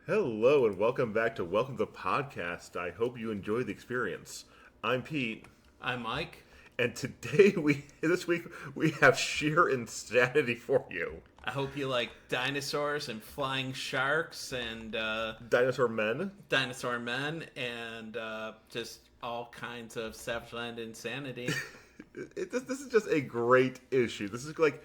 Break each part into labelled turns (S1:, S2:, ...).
S1: Hello and welcome back to Welcome to the Podcast. I hope you enjoy the experience. I'm Pete,
S2: I'm Mike.
S1: and this week we have sheer insanity for you.
S2: I hope you like dinosaurs and flying sharks and
S1: Dinosaur men.
S2: dinosaur men and just all kinds of Savage Land insanity.
S1: This is just a great issue. This is like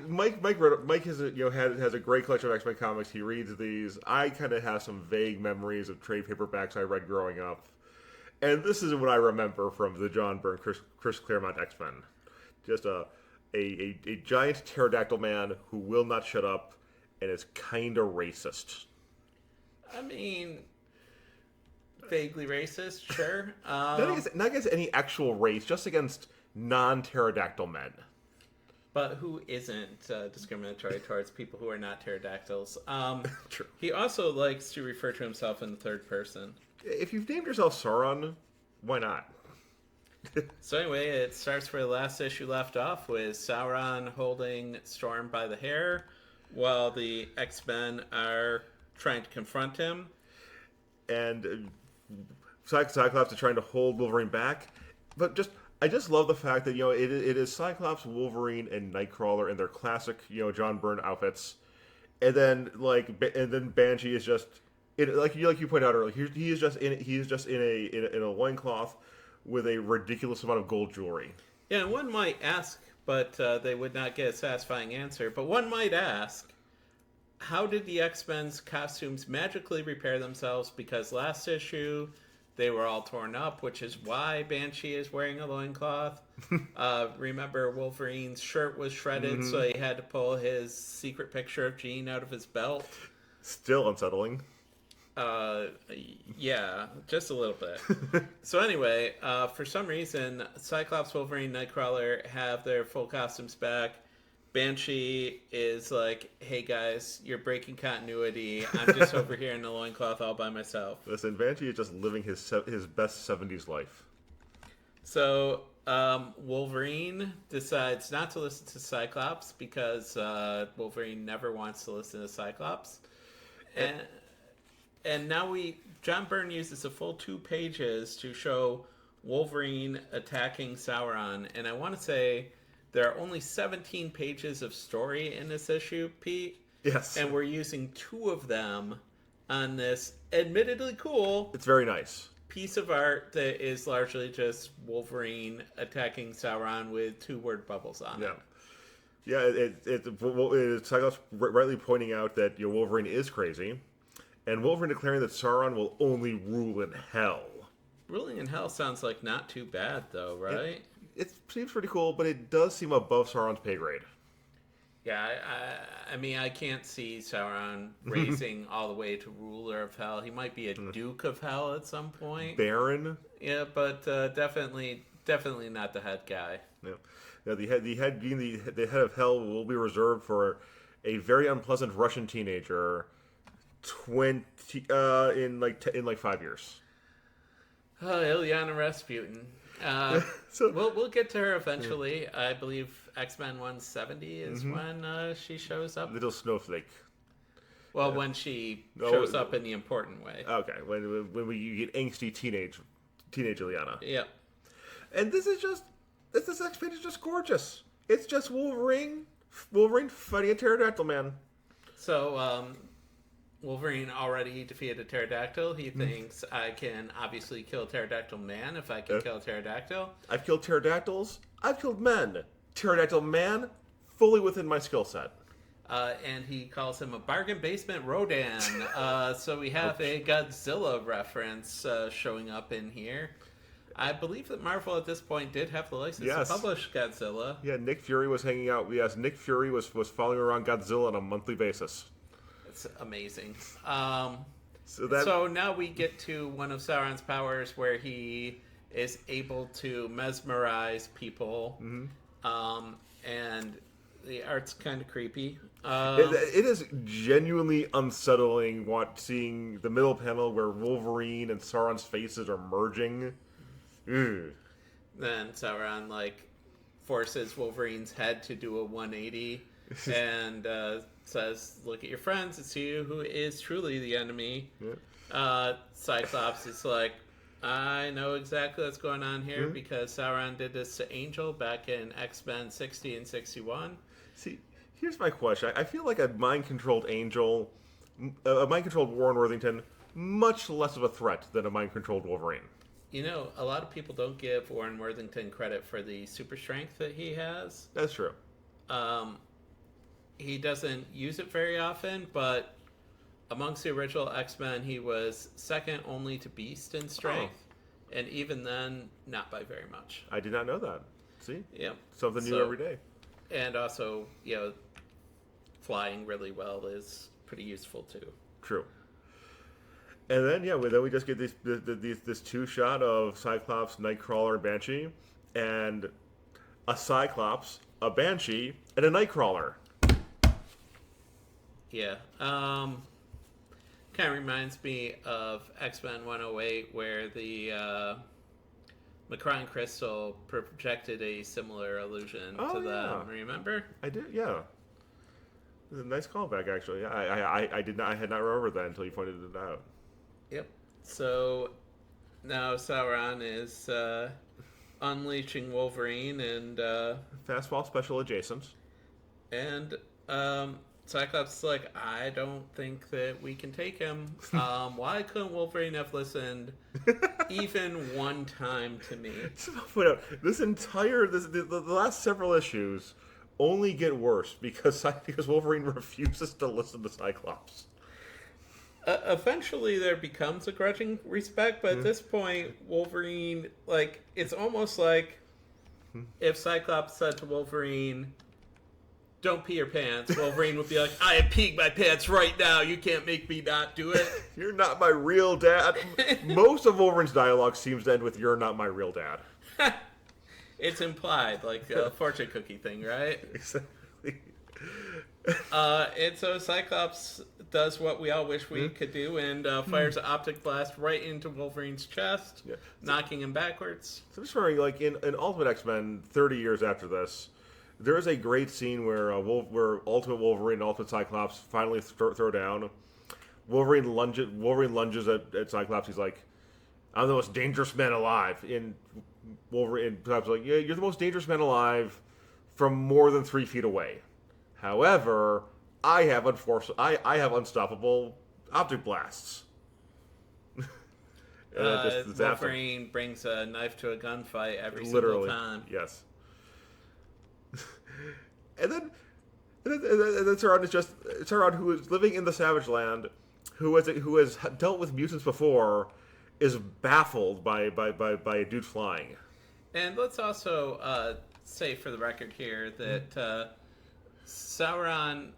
S1: Mike has a great collection of X-Men comics. He reads these. I kind of have some vague memories of trade paperbacks I read growing up, and this is what I remember from the John Byrne, Chris Claremont X-Men. Just a giant pterodactyl man who will not shut up and is kind of racist.
S2: I mean, vaguely racist, sure.
S1: Not against any actual race, just against non-pterodactyl men.
S2: But who isn't discriminatory towards people who are not pterodactyls?
S1: True.
S2: He also likes to refer to himself in the third person.
S1: If you've named yourself Sauron, why not?
S2: So anyway, it starts where the last issue left off with Sauron holding Storm by the hair while the X-Men are trying to confront him.
S1: And Cyclops is trying to hold Wolverine back. But I just love the fact that, it is Cyclops, Wolverine, and Nightcrawler in their classic, John Byrne outfits. And then Banshee is just, like you pointed out earlier, he is just in a loincloth with a ridiculous amount of gold jewelry.
S2: Yeah, and one might ask, but they would not get a satisfying answer. But one might ask, how did the X-Men's costumes magically repair themselves? Because last issue, they were all torn up, which is why Banshee is wearing a loincloth. Remember, Wolverine's shirt was shredded, so he had to pull his secret picture of Jean out of his belt.
S1: Still unsettling.
S2: Yeah, just a little bit. So anyway, for some reason, Cyclops, Wolverine, Nightcrawler have their full costumes back. Banshee is like, hey guys, you're breaking continuity. I'm just over here in the loincloth all by myself.
S1: Listen, Banshee is just living his best 70s life.
S2: So Wolverine decides not to listen to Cyclops because Wolverine never wants to listen to Cyclops. And now John Byrne uses a full 2 pages to show Wolverine attacking Sauron. And I want to say there are only 17 pages of story in this issue, Pete.
S1: Yes.
S2: And we're using 2 of them on this admittedly cool
S1: It's very nice.
S2: piece of art that is largely just Wolverine attacking Sauron with 2 word bubbles on it.
S1: Yeah, it's Cyclops rightly pointing out that Wolverine is crazy, and Wolverine declaring that Sauron will only rule in hell.
S2: Ruling in Hell sounds like not too bad, though, right?
S1: It seems pretty cool, but it does seem above Sauron's pay grade.
S2: Yeah, I mean, I can't see Sauron raising all the way to Ruler of Hell. He might be a Duke of Hell at some point.
S1: Baron?
S2: Yeah, but definitely not the head guy.
S1: Yeah. Now, the head being the head of Hell will be reserved for a very unpleasant Russian teenager in 5 years.
S2: Ilyana Rasputin.
S1: So
S2: we'll get to her eventually. I believe X-Men 170 is when she shows up.
S1: little snowflake.
S2: Well, when she shows up in the important way.
S1: Okay, when you get angsty teenage Ilyana.
S2: Yep.
S1: And this next page is just gorgeous. It's just Wolverine fighting a pterodactyl man.
S2: So Wolverine already defeated a pterodactyl. He thinks I can obviously kill a pterodactyl man if I can kill a pterodactyl.
S1: I've killed pterodactyls. I've killed men. Pterodactyl man, fully within my skill set.
S2: And he calls him a bargain basement Rodan. So we have a Godzilla reference showing up in here. I believe that Marvel at this point did have the license to publish Godzilla.
S1: Yeah, Nick Fury was hanging out. Yes, Nick Fury was following around Godzilla on a monthly basis.
S2: It's amazing.
S1: So
S2: now we get to one of Sauron's powers where he is able to mesmerize people. And the art's kind of creepy.
S1: It is genuinely unsettling seeing the middle panel where Wolverine and Sauron's faces are merging. Ew.
S2: Then Sauron forces Wolverine's head to do a 180 and says, "Look at your friends. It's you who is truly the enemy."
S1: Yeah.
S2: Cyclops is like, "I know exactly what's going on here because Sauron did this to Angel back in X-Men 60 and 61."
S1: See, here's my question. I feel like a mind-controlled Angel, a mind-controlled Warren Worthington, much less of a threat than a mind-controlled Wolverine.
S2: You know, a lot of people don't give Warren Worthington credit for the super strength that he has.
S1: That's true.
S2: He doesn't use it very often, but amongst the original X-Men, he was second only to Beast in strength. And even then, not by very much.
S1: I did not know that. See?
S2: Yeah.
S1: Something new every day.
S2: And also, flying really well is pretty useful too.
S1: True. And then, then we just get this two-shot of Cyclops, Nightcrawler, and Banshee, and a Cyclops, a Banshee, and a Nightcrawler.
S2: Yeah. Kind of reminds me of X-Men 108, where the Macron Crystal projected a similar illusion to them. Remember?
S1: I did, yeah. It was a nice callback, actually. I had not remembered that until you pointed it out.
S2: Yep. So now Sauron is unleashing Wolverine and
S1: fastball special adjacent.
S2: And Cyclops is like, I don't think that we can take him. Why couldn't Wolverine have listened even one time to me?
S1: This entire the last several issues only get worse because Wolverine refuses to listen to Cyclops.
S2: Eventually there becomes a grudging respect, but at this point, Wolverine, it's almost like if Cyclops said to Wolverine, "Don't pee your pants," Wolverine would be like, "I am peeing my pants right now. You can't make me not do it."
S1: You're not my real dad. Most of Wolverine's dialogue seems to end with, "You're not my real dad."
S2: It's implied, like a fortune cookie thing, right?
S1: Exactly.
S2: And so Cyclops does what we all wish we could do and fires an optic blast right into Wolverine's chest, knocking him backwards.
S1: So I'm just wondering, in Ultimate X-Men, 30 years after this, there is a great scene where Ultimate Wolverine and Ultimate Cyclops finally throw down. Wolverine lunges at Cyclops. He's like, "I'm the most dangerous man alive." And Cyclops is like, "Yeah, you're the most dangerous man alive from more than 3 feet away. However, I have unstoppable optic blasts."
S2: Wolverine brings a knife to a gunfight every single time.
S1: Yes. And then Sauron is just Sauron, who is living in the Savage Land, who has dealt with mutants before, is baffled by a dude flying.
S2: And let's also say for the record here that Sauron,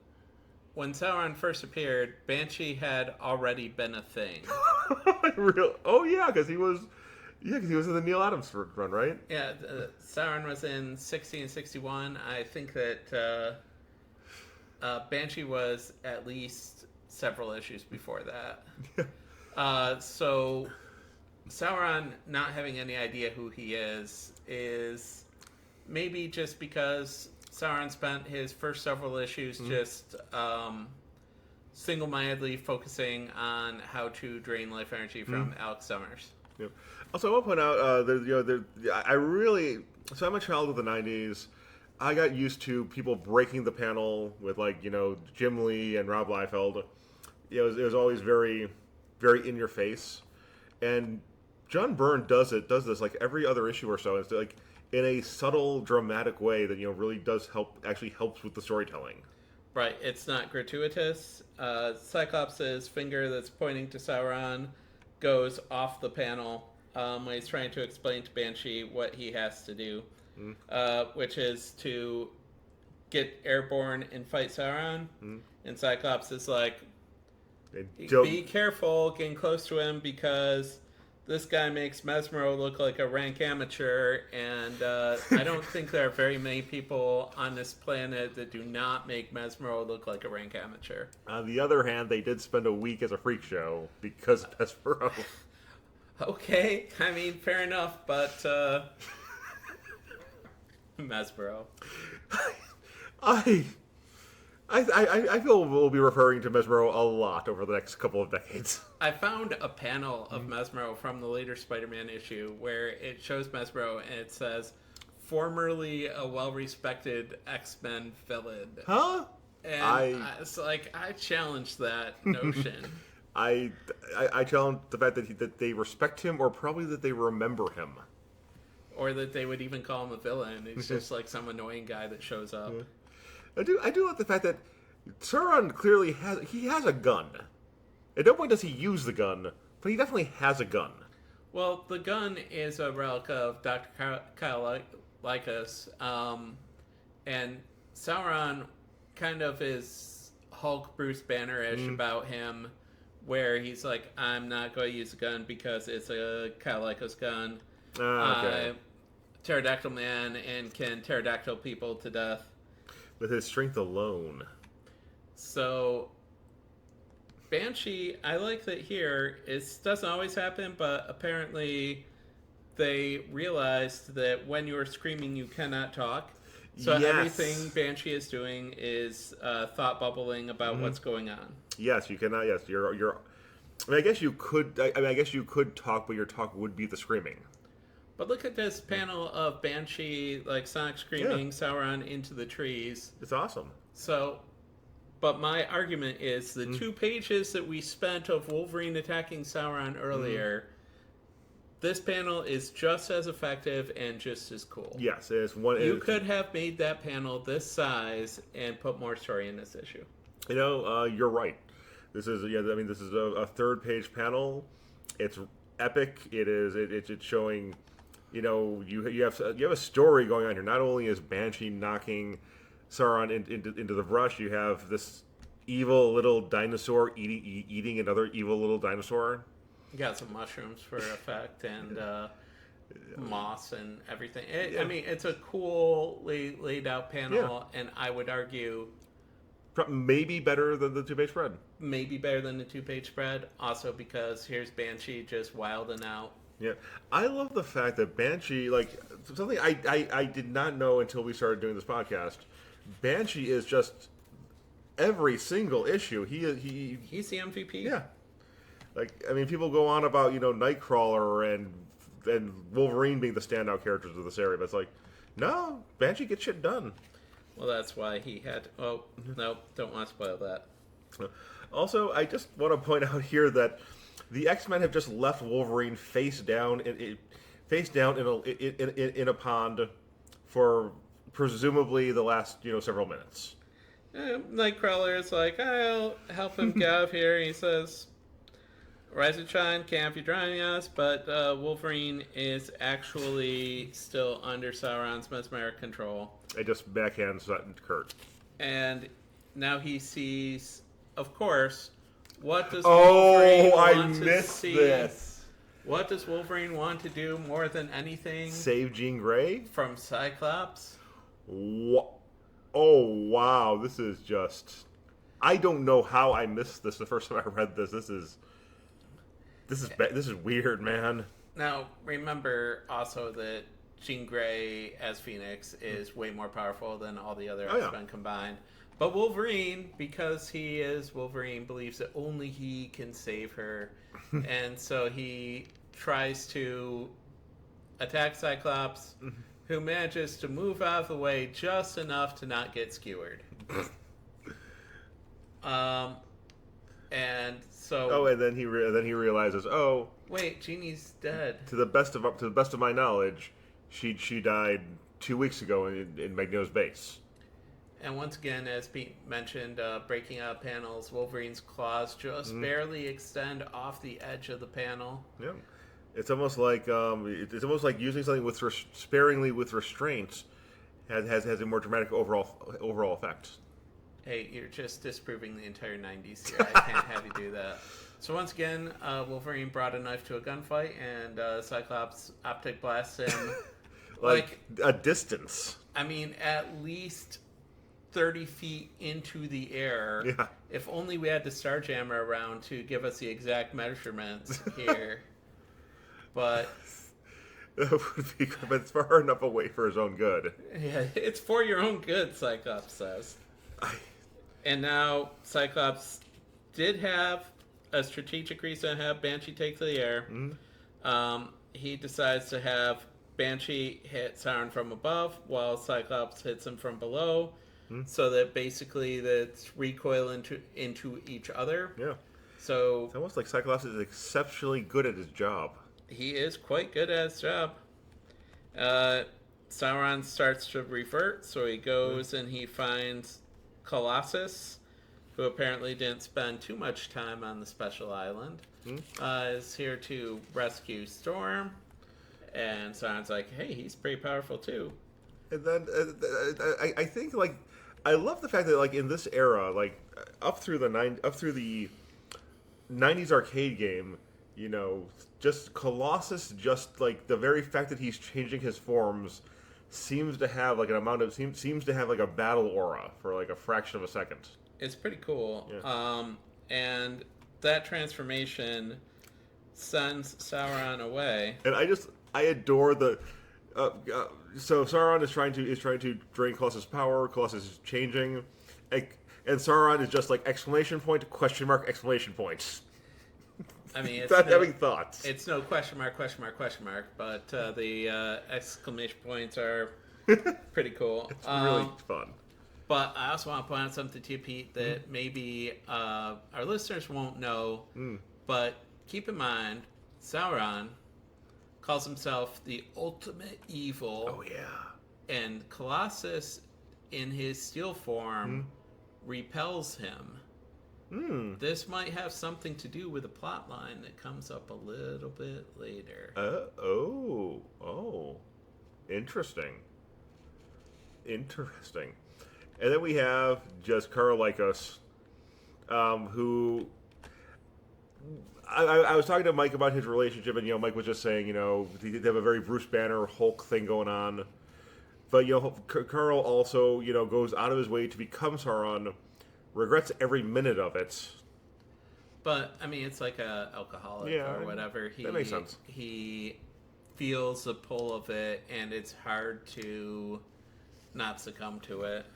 S2: when Sauron first appeared, Banshee had already been a thing.
S1: Because he was in the Neil Adams run, right?
S2: Yeah, Sauron was in 60 and 61. I think that Banshee was at least several issues before that. So Sauron not having any idea who he is maybe just because Sauron spent his first several issues just single-mindedly focusing on how to drain life energy from Alex Summers.
S1: Yep. Also, I want to point out, so I'm a child of the 90s. I got used to people breaking the panel with, Jim Lee and Rob Liefeld. It was always very, very in your face. And John Byrne does this like every other issue or so. It's like in a subtle, dramatic way that, really does helps with the storytelling.
S2: Right. It's not gratuitous. Cyclops' finger that's pointing to Sauron goes off the panel when he's trying to explain to Banshee what he has to do, which is to get airborne and fight Sauron. And Cyclops is like, be careful getting close to him because this guy makes Mesmero look like a rank amateur, and I don't think there are very many people on this planet that do not make Mesmero look like a rank amateur.
S1: On the other hand, they did spend a week as a freak show because of Mesmero.
S2: Okay, I mean, fair enough, but Mesmero.
S1: I feel we'll be referring to Mesmero a lot over the next couple of decades.
S2: I found a panel of Mesmero from the later Spider-Man issue where it shows Mesmero and it says, formerly a well-respected X-Men villain.
S1: Huh?
S2: And it's like, I challenge that notion.
S1: I challenge the fact that they respect him, or probably that they remember him.
S2: Or that they would even call him a villain. He's just like some annoying guy that shows up.
S1: Yeah. I do like the fact that Sauron clearly has a gun. At no point does he use the gun, but he definitely has a gun.
S2: Well, the gun is a relic of Dr. Kyle Lycus, and Sauron kind of is Hulk Bruce Banner-ish about him, where he's like, I'm not going to use a gun because it's a Kyle Lycus gun.
S1: Okay.
S2: Pterodactyl man and can pterodactyl people to death.
S1: With his strength alone.
S2: So, Banshee, I like that here. It doesn't always happen, but apparently they realized that when you're screaming, you cannot talk. So everything Banshee is doing is thought bubbling about what's going on.
S1: Yes, you cannot. Yes, you're. I mean, I guess you could. I guess you could talk, but your talk would be the screaming.
S2: But look at this panel of Banshee, like Sonic screaming Sauron into the trees.
S1: It's awesome.
S2: So, but my argument is the 2 pages that we spent of Wolverine attacking Sauron earlier, this panel is just as effective and just as cool.
S1: Yes, it's one.
S2: You could have made that panel this size and put more story in this issue.
S1: You know, you're right. This is this is a 3rd-page panel. It's epic. It's showing. You know, you have a story going on here. Not only is Banshee knocking Sauron into the brush, you have this evil little dinosaur eating another evil little dinosaur.
S2: You got some mushrooms for effect and moss and everything. I mean, it's a cool laid out panel, and I would argue
S1: maybe better than the 2-page spread.
S2: Maybe better than the 2-page spread. Also because here's Banshee just wilding out.
S1: Yeah, I love the fact that Banshee, like, something I did not know until we started doing this podcast. Banshee is just every single issue.
S2: He's the MVP.
S1: Yeah, like, I mean, people go on about Nightcrawler and Wolverine being the standout characters of this area, but it's like, no, Banshee gets shit done.
S2: Well, that's why he had. Oh no, don't want to spoil that.
S1: Also, I just want to point out here that the X-Men have just left Wolverine face down in a pond for presumably the last several minutes.
S2: Nightcrawler is like, I'll help him get out of here. He says, "Rise and shine, can't be drowning us." But Wolverine is actually still under Sauron's mesmeric control.
S1: It just backhands Kurt,
S2: and now he sees, of course. What does Wolverine want to see? This. What does Wolverine want to do more than anything?
S1: Save Jean Grey?
S2: From Cyclops?
S1: Oh, wow. This is just... I don't know how I missed this the first time I read this. This is weird, man.
S2: Now, remember also that Jean Grey as Phoenix is way more powerful than all the other X-Men combined. But Wolverine, because he is Wolverine, believes that only he can save her. And so he tries to attack Cyclops, who manages to move out of the way just enough to not get skewered. And so...
S1: Oh, and then he realizes,
S2: wait, Jeannie's dead.
S1: To the best of my knowledge, she died 2 weeks ago in Magneto's base.
S2: And once again, as Pete mentioned, breaking out panels, Wolverine's claws just barely extend off the edge of the panel.
S1: Yeah, it's almost like using something sparingly with restraint has a more dramatic overall effect.
S2: Hey, you're just disproving the entire 90s here. I can't have you do that. So once again, Wolverine brought a knife to a gunfight, and Cyclops optic blasts him
S1: like a distance.
S2: I mean, at least 30 feet into the air.
S1: Yeah.
S2: If only we had the Starjammer around to give us the exact measurements here. But
S1: it would be good, but it's far enough away for his own good.
S2: Yeah, it's for your own good, Cyclops says. And now Cyclops did have a strategic reason to have Banshee take to the air. He decides to have Banshee hit Sauron from above while Cyclops hits him from below, so that basically that's recoil into each other.
S1: Yeah.
S2: So
S1: It's almost like Cyclops is exceptionally good at his job.
S2: he is quite good at his job. Sauron starts to revert, so he goes and he finds Colossus, who apparently didn't spend too much time on the special island, is here to rescue Storm. And Sauron's like, hey, he's pretty powerful too.
S1: And then I think like I love the fact that like in this era, like up through the 90s arcade game, you know, just Colossus, just like the very fact that he's changing his forms seems to have like an amount of seems to have like a battle aura for like a fraction of a second.
S2: It's pretty cool.
S1: Yeah.
S2: And that transformation sends Sauron away.
S1: And I adore the so Sauron is trying to drain Colossus' power. Colossus is changing, and Sauron is just like exclamation point, question mark, exclamation point.
S2: I mean, it's
S1: not having thoughts.
S2: It's no question mark, but the exclamation points are pretty cool.
S1: It's really fun.
S2: But I also want to point out something to you, Pete, that maybe our listeners won't know, but keep in mind, Sauron calls himself the ultimate evil.
S1: Oh, yeah.
S2: And Colossus, in his steel form, repels him. This might have something to do with a plot line that comes up a little bit later.
S1: Interesting. And then we have just Karolykos, who I was talking to Mike about his relationship, and Mike was just saying, they have a very Bruce Banner Hulk thing going on, but Karl also goes out of his way to become Sauron, regrets every minute of it.
S2: But I mean, it's like a alcoholic or whatever.
S1: That makes sense.
S2: He feels the pull of it, and it's hard to not succumb to it.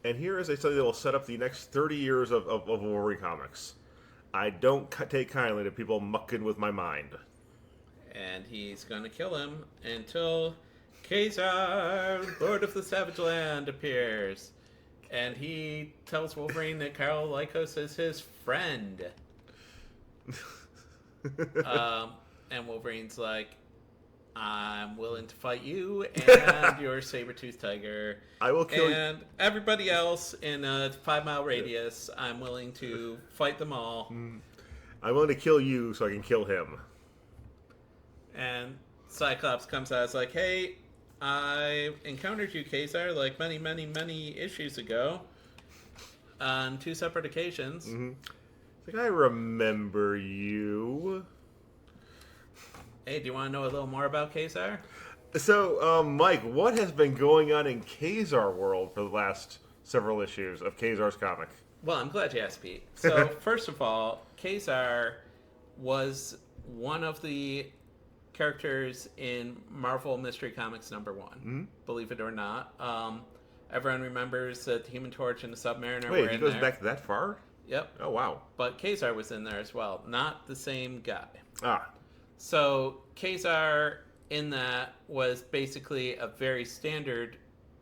S1: And here is a study that will set up the next 30 years of Wolverine comics. I don't take kindly to people mucking with my mind.
S2: And he's going to kill him until Ka-Zar, Lord of the Savage Land, appears. And he tells Wolverine that Karolykos is his friend. And Wolverine's like, I'm willing to fight you and your saber-toothed tiger.
S1: I will kill you.
S2: And everybody else in a 5-mile radius, I'm willing to fight them all.
S1: I'm willing to kill you so I can kill him.
S2: And Cyclops comes out, it's like, hey, I encountered you, Ka-Zar, like many, many, many issues ago on 2 separate occasions.
S1: It's like, I remember you.
S2: Hey, do you want to know a little more about Ka-Zar?
S1: So, Mike, what has been going on in Ka-Zar world for the last several issues of Ka-Zar's comic?
S2: Well, I'm glad you asked, Pete. So, first of all, Ka-Zar was one of the characters in Marvel Mystery Comics #1, believe it or not. Everyone remembers that the Human Torch and the Submariner were in there.
S1: Wait, he goes back that far?
S2: Yep.
S1: Oh, wow.
S2: But Ka-Zar was in there as well. Not the same guy.
S1: Ah.
S2: So, Ka-Zar in that was basically a very standard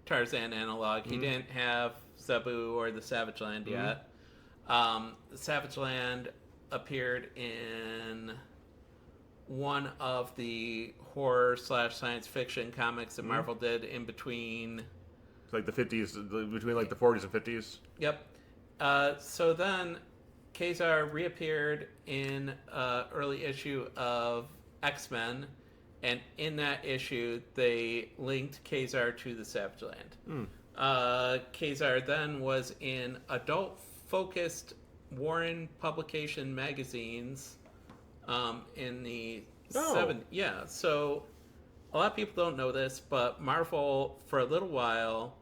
S2: Tarzan analog. He didn't have Zabu or the Savage Land yet. The Savage Land appeared in one of the horror / science fiction comics that Marvel did in between.
S1: Like the 50s, between like the 40s and 50s?
S2: Yep. So then Ka-Zar reappeared in an early issue of X-Men, and in that issue they linked Ka-Zar to the Savage Land. Ka-Zar then was in adult-focused Warren publication magazines in the 70s. Yeah, so a lot of people don't know this, but Marvel, for a little while,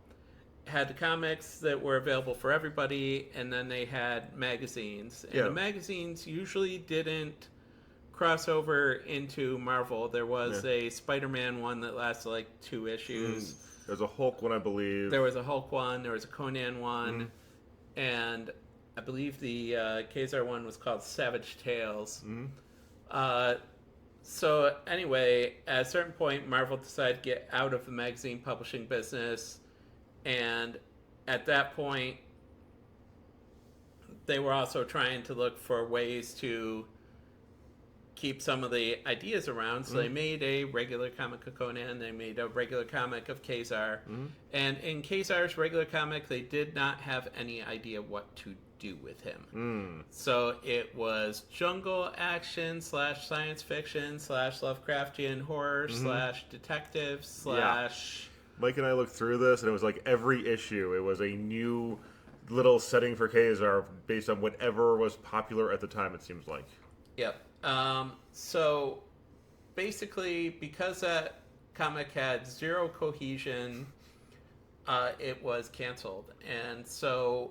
S2: had the comics that were available for everybody, and then they had magazines. And the magazines usually didn't cross over into Marvel. There was a Spider-Man one that lasted like 2 issues.
S1: There's a Hulk one, I believe.
S2: There was a Hulk one. There was a Conan one. and I believe the Ka-Zar one was called Savage Tales. So anyway, at a certain point, Marvel decided to get out of the magazine publishing business, and at that point, they were also trying to look for ways to keep some of the ideas around. So they made a regular comic of Conan, they made a regular comic of Ka-Zar, and in Ka-Zar's regular comic, they did not have any idea what to do with him. So it was jungle action / science fiction / Lovecraftian horror / detective /
S1: Mike and I looked through this, and it was like every issue, it was a new little setting for Ka-Zar based on whatever was popular at the time, it seems like.
S2: Yep. So basically, because that comic had zero cohesion, it was canceled. And so,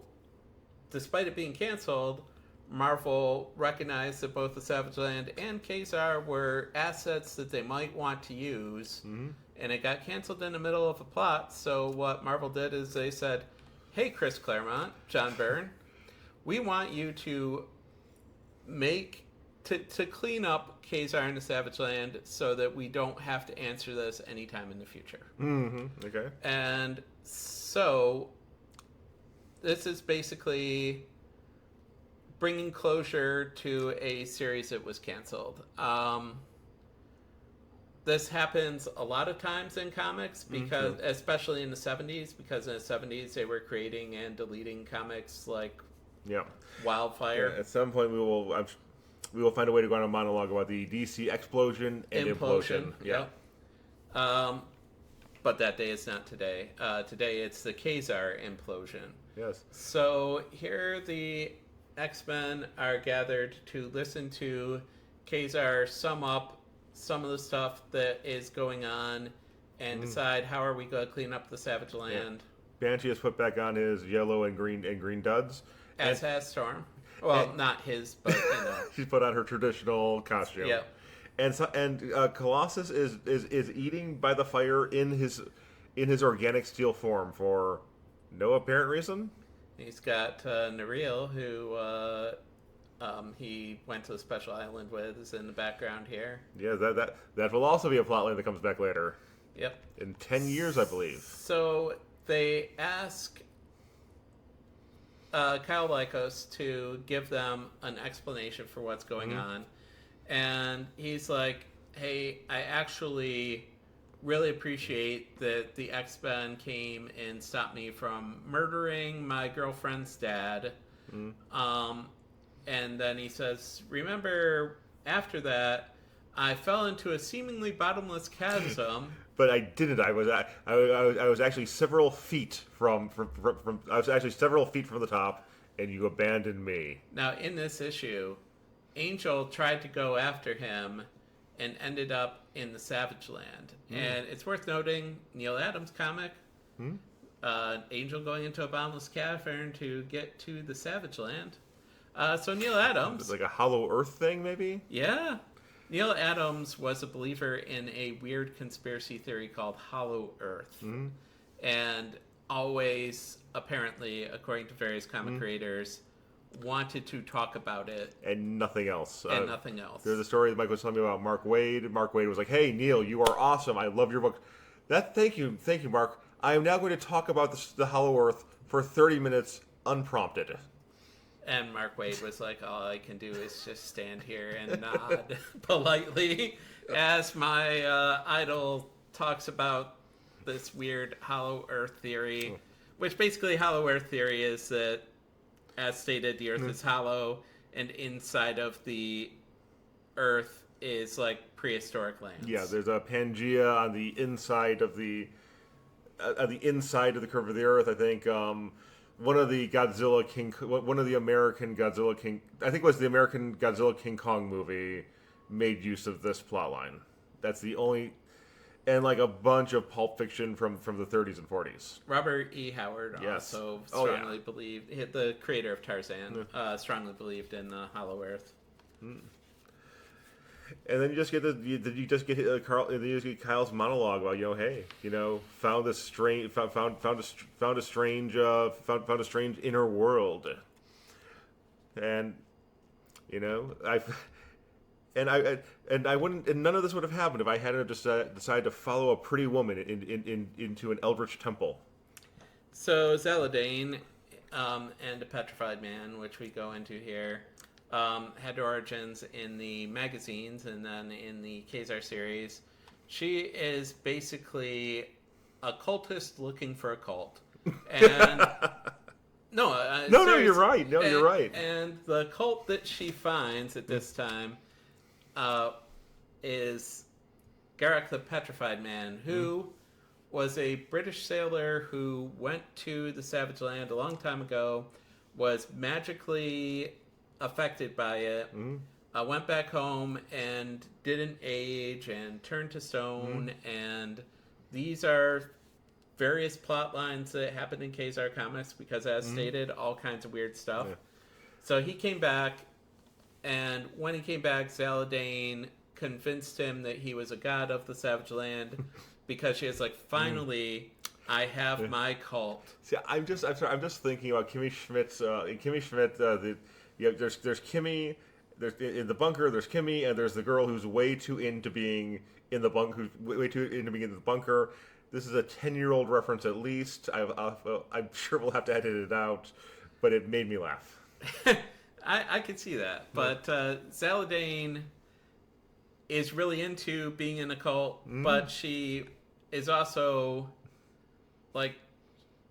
S2: despite it being canceled, Marvel recognized that both the Savage Land and Ka-Zar were assets that they might want to use. And it got canceled in the middle of a plot. So what Marvel did is they said, hey, Chris Claremont, John Byrne, we want you to to clean up Ka-Zar and the Savage Land so that we don't have to answer this anytime in the future.
S1: Okay.
S2: And so this is basically bringing closure to a series that was canceled. This happens a lot of times in comics, because especially in the 70s, because in the 70s they were creating and deleting comics like wildfire.
S1: At some point we will find a way to go on a monologue about the DC explosion and implosion.
S2: But that day is not today. Today it's the Ka-Zar implosion.
S1: Yes.
S2: So here the X-Men are gathered to listen to Ka-Zar sum up some of the stuff that is going on and decide how are we going to clean up the Savage Land.
S1: Banshee has put back on his yellow and green duds.
S2: As has Storm. Well, not his, but you know.
S1: She's put on her traditional costume.
S2: Yep.
S1: And Colossus is eating by the fire in his organic steel form for no apparent reason.
S2: He's got Nariel, who he went to a special island with, is in the background here.
S1: Yeah, that will also be a plotline that comes back later.
S2: Yep.
S1: In 10 years, I believe.
S2: So they ask Kyle Lycos to give them an explanation for what's going on. And he's like, hey, I actually really appreciate that the X-Men came and stopped me from murdering my girlfriend's dad. And then he says, remember, after that, I fell into a seemingly bottomless chasm.
S1: But I didn't. I was actually several feet from the top, and you abandoned me.
S2: Now, in this issue, Angel tried to go after him and ended up in the Savage Land. And it's worth noting, Neil Adams' comic, Angel going into a bottomless cavern to get to the Savage Land. So Neil Adams...
S1: It's like a Hollow Earth thing, maybe?
S2: Yeah. Neil Adams was a believer in a weird conspiracy theory called Hollow Earth. And always, apparently, according to various comic creators, wanted to talk about it.
S1: And nothing else.
S2: Nothing else.
S1: There's a story that Mike was telling me about Mark Waid. Mark Waid was like, hey, Neil, you are awesome. I love your book. Thank you, Mark. I am now going to talk about the Hollow Earth for 30 minutes unprompted.
S2: And Mark Waid was like, all I can do is just stand here and nod politely as my idol talks about this weird Hollow Earth theory, which basically Hollow Earth theory is that, as stated, the Earth is hollow, and inside of the Earth is like prehistoric lands.
S1: Yeah, there's a Pangea on the inside of the curve of the Earth. I think one of the American Godzilla King, I think it was the American Godzilla King Kong movie, made use of this plotline. That's the only, and like a bunch of Pulp Fiction from the 30s and 40s.
S2: Robert E. Howard also strongly believed, the creator of Tarzan, strongly believed in the Hollow Earth.
S1: And then you just get Carl, and then you just get Kyle's monologue about, hey, found this strange, found a strange inner world, and I wouldn't, and none of this would have happened if I hadn't just decided to follow a pretty woman into an eldritch temple.
S2: So Zeladane and the Petrified Man, which we go into here, had origins in the magazines and then in the Ka-Zar series. She is basically a cultist looking for a cult. And
S1: no, you're right. No, you're right.
S2: And the cult that she finds at this time is Garak the Petrified Man, who was a British sailor who went to the Savage Land a long time ago, was magically affected by it, went back home and didn't age and turned to stone, and these are various plot lines that happened in Ka-Zar comics because, as stated, all kinds of weird stuff. Yeah. So he came back, and when he came back, Zeladane convinced him that he was a god of the Savage Land because she was like, finally, I have my cult.
S1: See, I'm just thinking about Kimmy Schmidt's Kimmy Schmidt. There's Kimmy. There's in the bunker. There's Kimmy, and there's the girl who's way too into being in the bunker. Who's way too into being in the bunker. This is a 10-year-old reference at least. I'm sure we'll have to edit it out, but it made me laugh.
S2: I could see that, but Zeladane is really into being in a cult, but she is also like,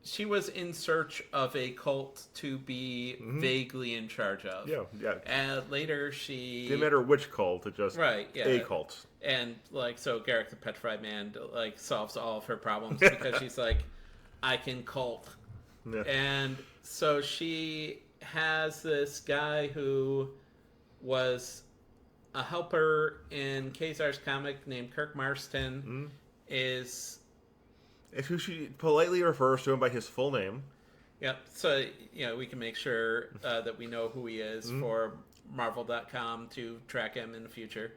S2: she was in search of a cult to be vaguely in charge of. Yeah. And later she...
S1: Didn't matter which cult, it just...
S2: Right, yeah.
S1: A cult.
S2: And, so Garak the Petrified Man, solves all of her problems because she's like, I can cult. Yeah. And so she has this guy who was a helper in Ka-Zar's comic named Kirk Marston, is...
S1: who she politely refers to him by his full name.
S2: Yep. So, we can make sure that we know who he is for Marvel.com to track him in the future.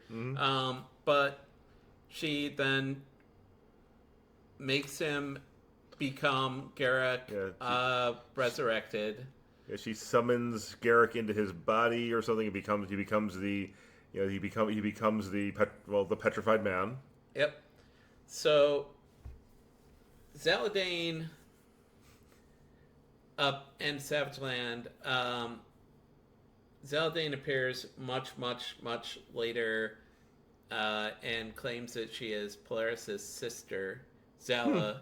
S2: But she then makes him become Garak resurrected.
S1: Yeah, she summons Garak into his body or something. He becomes the Petrified Man.
S2: Yep. So Zeladane up in Savage Land. Zeladane appears much, much, much later and claims that she is Polaris' sister, Zeladane.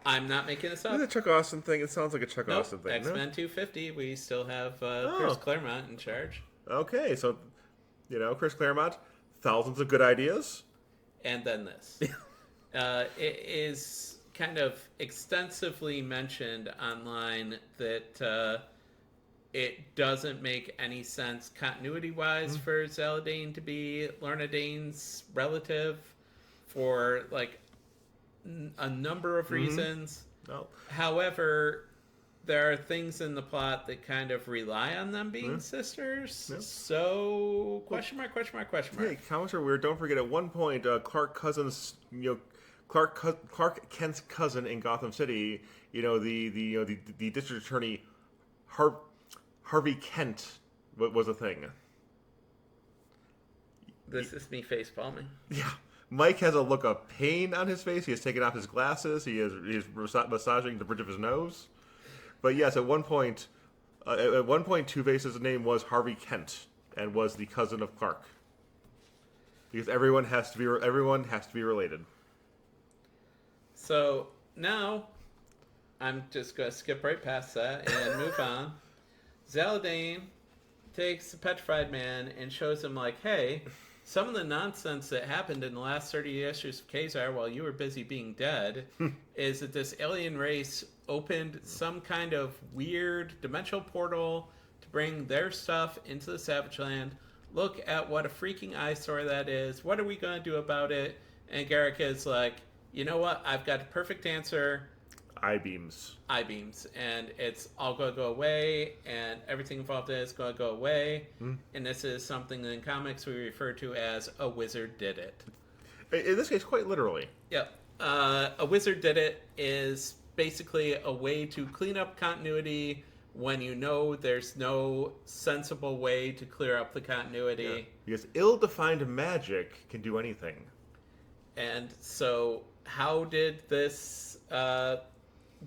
S2: I'm not making this up.
S1: Is it a Chuck Austin thing? It sounds like a Chuck Austin thing.
S2: X-Men 250, we still have Chris Claremont in charge.
S1: Okay, so, Chris Claremont, thousands of good ideas.
S2: And then this. It is kind of extensively mentioned online that it doesn't make any sense continuity-wise for Zeladane to be Lorna Dane's relative for, a number of reasons.
S1: Oh.
S2: However, there are things in the plot that kind of rely on them being sisters.
S1: Yep.
S2: So, question mark.
S1: Hey, comics are weird. Don't forget, at one point, Clark Kent's cousin in Gotham City, the district attorney, Harvey Kent, was a thing.
S2: This is me face palming.
S1: Yeah. Mike has a look of pain on his face. He has taken off his glasses. He is massaging the bridge of his nose. But yes, at one point, Two-Face's name was Harvey Kent and was the cousin of Clark. Because everyone has to be related.
S2: So now, I'm just going to skip right past that and move on. Zeladane takes the Petrified Man and shows him, hey, some of the nonsense that happened in the last 30 issues of Ka-Zar while you were busy being dead is that this alien race opened some kind of weird dimensional portal to bring their stuff into the Savage Land. Look at what a freaking eyesore that is. What are we going to do about it? And Garak is like, you know what? I've got a perfect answer.
S1: I-beams.
S2: I-beams, and it's all going to go away, and everything involved in it is going to go away. And this is something in comics we refer to as a wizard did it.
S1: In this case, quite literally.
S2: Yep. A wizard did it is basically a way to clean up continuity when you know there's no sensible way to clear up the continuity.
S1: Yeah. Because ill-defined magic can do anything.
S2: And so how did this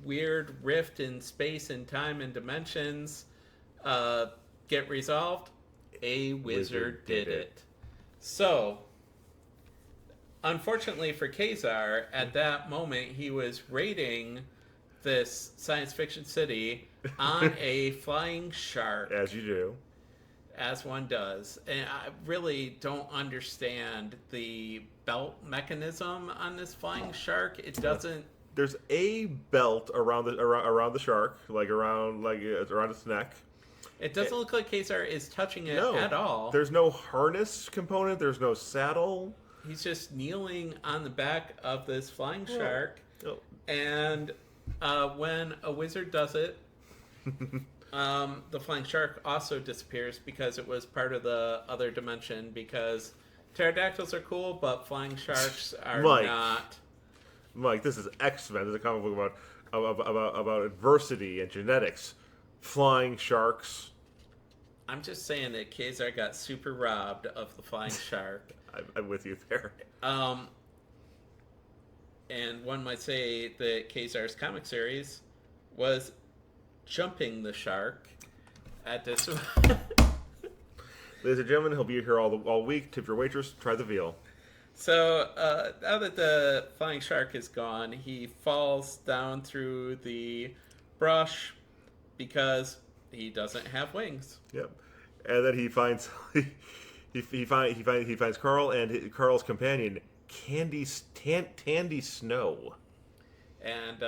S2: weird rift in space and time and dimensions get resolved? A wizard did it. So, unfortunately for Ka-Zar, at that moment he was raiding this science fiction city on a flying shark.
S1: As you do.
S2: As one does. And I really don't understand the belt mechanism on this flying shark. It doesn't...
S1: There's a belt around the shark, around its neck.
S2: It doesn't look like Ka-Zar is touching it at all.
S1: There's no harness component. There's no saddle.
S2: He's just kneeling on the back of this flying shark.
S1: Oh.
S2: And when a wizard does it, the flying shark also disappears because it was part of the other dimension. Because pterodactyls are cool, but flying sharks are not.
S1: Mike, this is X-Men. This is a comic book about adversity and genetics. Flying sharks.
S2: I'm just saying that Ka-Zar got super robbed of the flying shark.
S1: I'm with you there.
S2: And one might say that Ka-Zar's comic series was jumping the shark at this.
S1: Ladies and gentlemen, he'll be here all week. Tip your waitress. Try the veal.
S2: So now that the flying shark is gone, he falls down through the brush because he doesn't have wings.
S1: Yep. And then he finds he finds Carl and Carl's companion Tandy Snow.
S2: And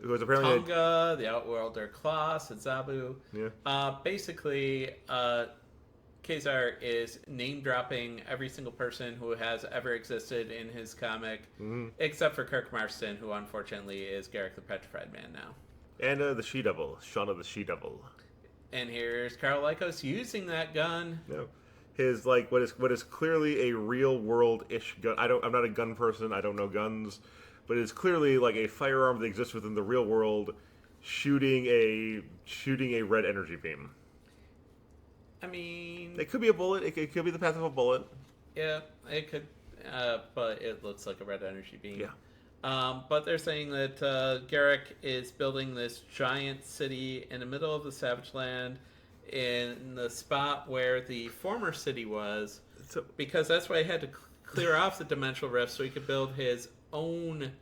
S1: who was apparently
S2: Tonga, the Outworlder Klaus, and Zabu.
S1: Yeah.
S2: Basically, Ka-Zar is name-dropping every single person who has ever existed in his comic, except for Kirk Marston, who unfortunately is Garrick the Petrified Man now.
S1: And the She-Devil, Shauna the She-Devil.
S2: And here's Carl Lycos using that gun.
S1: No. His what is clearly a real world-ish gun. I'm not a gun person, I don't know guns, but it's clearly like a firearm that exists within the real world, shooting a red energy beam.
S2: I mean,
S1: it could be a bullet. It could be the path of a bullet.
S2: Yeah, it could, but it looks like a red energy beam.
S1: Yeah.
S2: But they're saying that Garrick is building this giant city in the middle of the Savage Land, in the spot where the former city was, because that's why he had to clear off the dimensional rift so he could build his own.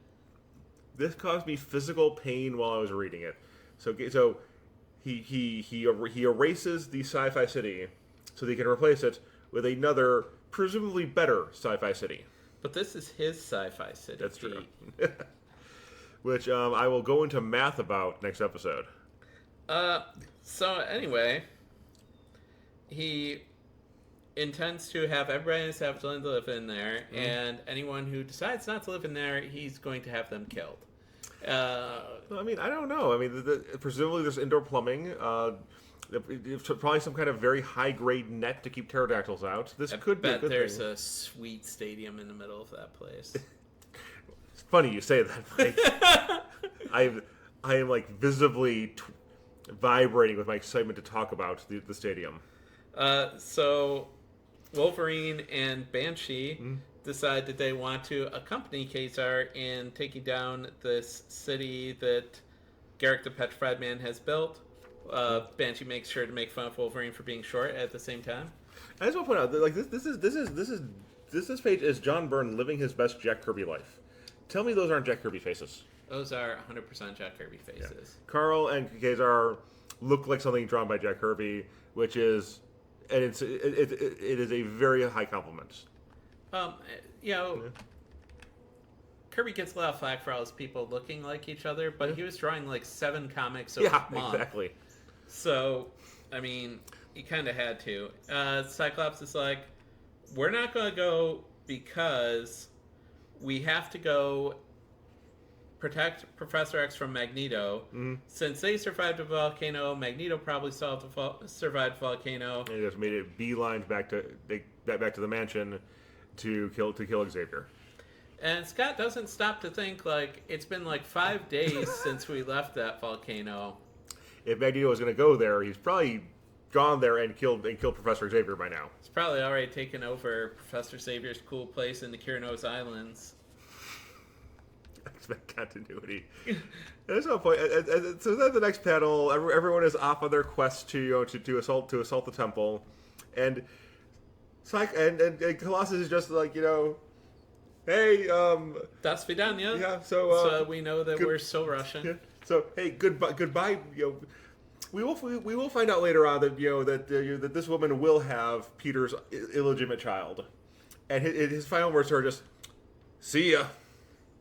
S1: This caused me physical pain while I was reading it. So he erases the sci-fi city so they can replace it with another, presumably better sci-fi city.
S2: But this is his sci-fi city.
S1: That's true. Which I will go into math about next episode.
S2: So anyway, he intends to have everybody in Savage Land live in there, and anyone who decides not to live in there, he's going to have them killed.
S1: I mean, I don't know. I mean, presumably there's indoor plumbing. Probably some kind of very high-grade net to keep pterodactyls out. This could be a good
S2: there's
S1: thing.
S2: a sweet stadium in the middle of that place.
S1: It's funny you say that, Mike. I am like visibly vibrating with my excitement to talk about the stadium.
S2: So Wolverine and Banshee decide that they want to accompany Ka-Zar in taking down this city that Garrick the Petrified Man has built. Banshee makes sure to make fun of Wolverine for being short at the same time.
S1: I just want to point out that like this page is John Byrne living his best Jack Kirby life. Tell me those aren't Jack Kirby faces.
S2: Those are 100% Jack Kirby faces.
S1: Yeah. Carl and Ka-Zar look like something drawn by Jack Kirby, which is, and it is a very high compliment.
S2: Kirby gets a lot of flack for all his people looking like each other, but he was drawing like 7 comics a month.
S1: Exactly.
S2: So, I mean, he kind of had to. Cyclops is like, we're not going to go because we have to go protect Professor X from Magneto. Since they survived a volcano, Magneto probably survived a volcano.
S1: And he just made it beeline back to the mansion to kill Xavier.
S2: And Scott doesn't stop to think, like, it's been like 5 days since we left that volcano.
S1: If Magneto was going to go there, he's probably gone there and killed Professor Xavier by now.
S2: He's probably already taken over Professor Xavier's cool place in the Kyrnos Islands.
S1: X-Men continuity. There's no point. So then the next panel, everyone is off on their quest to assault the temple, and Colossus is just like, hey,
S2: Das vidanya.
S1: Yeah, so
S2: we know that we're still Russian.
S1: Yeah, so hey, goodbye. We will find out later on that that this woman will have Peter's illegitimate child, and his final words are just, "See ya."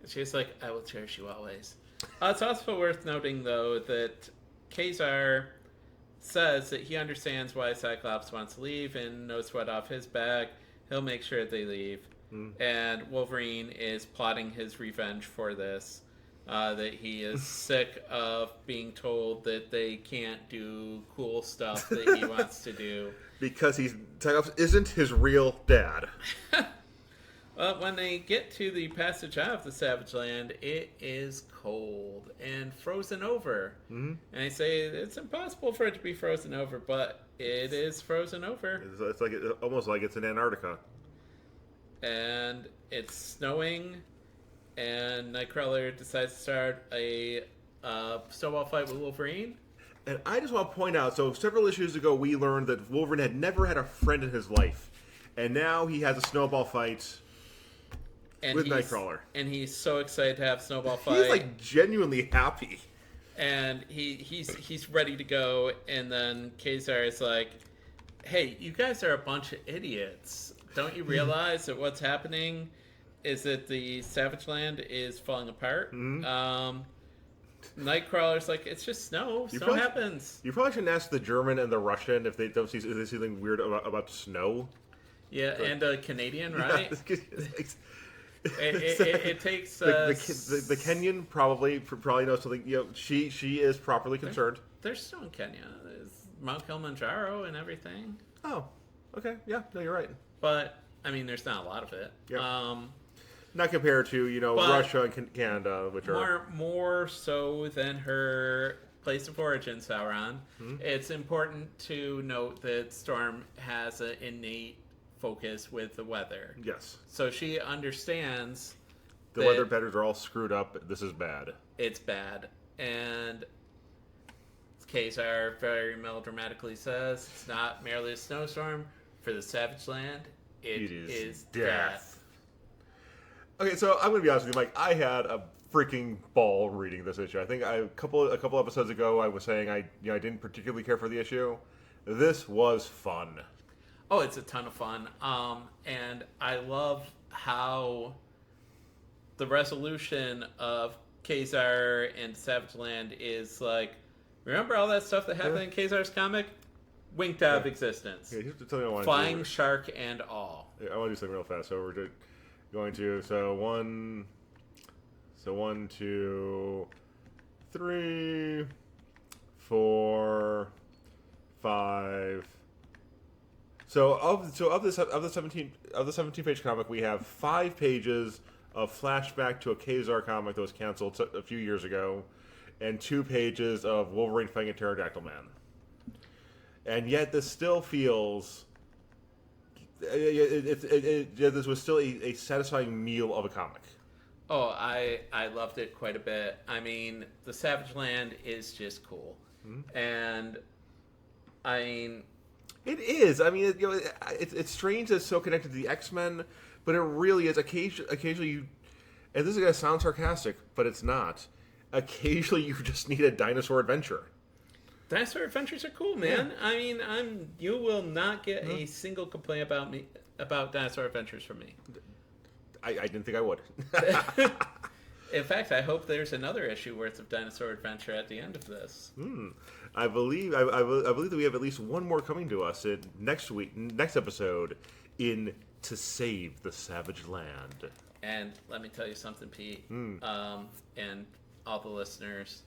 S2: She's like, "I will cherish you always." It's also worth noting, though, that Ka-Zar says that he understands why Cyclops wants to leave and knows what off his back. He'll make sure they leave. And Wolverine is plotting his revenge for this. That he is sick of being told that they can't do cool stuff that he wants to do.
S1: Because Cyclops isn't his real dad.
S2: Well, when they get to the passage out of the Savage Land, it is cold and frozen over. And I say it's impossible for it to be frozen over, but it is frozen over.
S1: It's like almost like it's in Antarctica.
S2: And it's snowing, and Nightcrawler decides to start a snowball fight with Wolverine.
S1: And I just want to point out, so several issues ago we learned that Wolverine had never had a friend in his life. And now he has a snowball fight with Nightcrawler.
S2: And he's so excited to have a snowball fight.
S1: He's like genuinely happy.
S2: And he's ready to go, and then Ka-Zar is like, hey, you guys are a bunch of idiots. Don't you realize that what's happening is that the Savage Land is falling apart? Nightcrawler's like, it's just snow. Snow happens.
S1: You probably shouldn't ask the German and the Russian if they see something weird about snow.
S2: Yeah, but, and a Canadian, right? It takes
S1: the Kenyan probably knows something. She is properly concerned.
S2: There's snow in Kenya. There's Mount Kilimanjaro and everything.
S1: Oh, okay, yeah, no, you're right.
S2: But I mean, there's not a lot of it.
S1: Yeah. Not compared to Russia and Canada, which are
S2: more so than her place of origin, Sauron. It's important to note that Storm has an innate focus with the weather.
S1: Yes.
S2: So she understands
S1: the weather patterns are all screwed up. This is bad.
S2: It's bad. And Ka-Zar very melodramatically says it's not merely a snowstorm. For the Savage Land, it is death.
S1: Okay, so I'm going to be honest with you, Mike. I had a freaking ball reading this issue. I think a couple episodes ago I was saying I didn't particularly care for the issue. This was fun.
S2: Oh, it's a ton of fun. And I love how the resolution of Ka-Zar and Savage Land is like, remember all that stuff that happened in Ka-Zar's comic? Winked out of existence.
S1: Yeah, here's something I want
S2: Flying shark and all.
S1: Yeah, I want to do something real fast. So we're going to one, 2, 3, 4, 5. So of the 17 page comic, we have 5 pages of flashback to a Ka-Zar comic that was canceled a few years ago, and 2 pages of Wolverine fighting a pterodactyl man. And yet, this still feels. This was still a satisfying meal of a comic.
S2: Oh, I loved it quite a bit. I mean, the Savage Land is just cool, and I mean,
S1: it is. I mean, it's strange that it's so connected to the X-Men, but it really is. Occasionally, you, and this is gonna sound sarcastic, but it's not. Occasionally, you just need a dinosaur adventure.
S2: Dinosaur adventures are cool, man. Yeah. I mean, you will not get a single complaint about dinosaur adventures from me.
S1: I didn't think I would.
S2: In fact, I hope there's another issue worth of dinosaur adventure at the end of this.
S1: I believe that we have at least one more coming to us next episode in To Save the Savage Land.
S2: And let me tell you something, Pete, and all the listeners.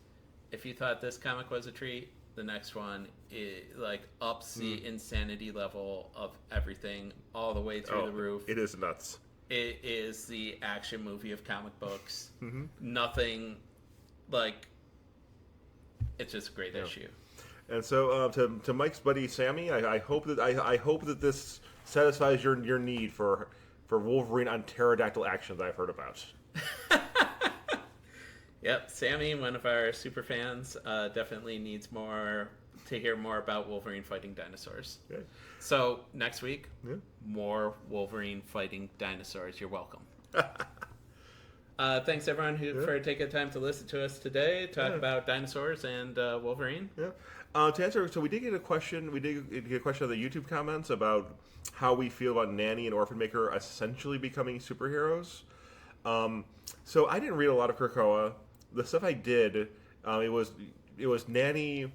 S2: If you thought this comic was a treat, the next one ups the insanity level of everything all the way through the roof.
S1: It is nuts.
S2: It is the action movie of comic books. Nothing it's just a great issue.
S1: And so to Mike's buddy Sammy, I hope that this satisfies your need for Wolverine on pterodactyl action that I've heard about.
S2: Yep, Sammy, one of our super fans, definitely needs to hear more about Wolverine fighting dinosaurs.
S1: Okay.
S2: So next week, more Wolverine fighting dinosaurs. You're welcome. Thanks everyone for taking the time to listen to us today, talk about dinosaurs and Wolverine.
S1: Yeah. To answer, so we did get a question. We did get a question in the YouTube comments about how we feel about Nanny and Orphan Maker essentially becoming superheroes. So I didn't read a lot of Krakoa. The stuff I did, it was Nanny.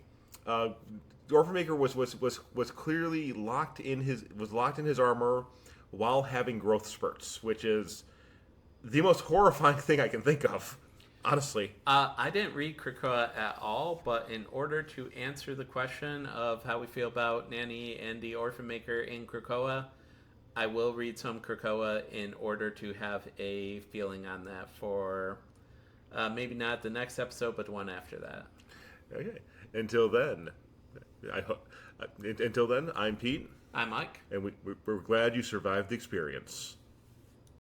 S1: Orphan Maker was clearly locked in his armor while having growth spurts, which is the most horrifying thing I can think of. Honestly.
S2: I didn't read Krakoa at all, but in order to answer the question of how we feel about Nanny and the Orphan Maker in Krakoa, I will read some Krakoa in order to have a feeling on that for maybe not the next episode, but the one after that.
S1: Okay. Until then, I'm Pete.
S2: I'm Mike.
S1: And we're glad you survived the experience.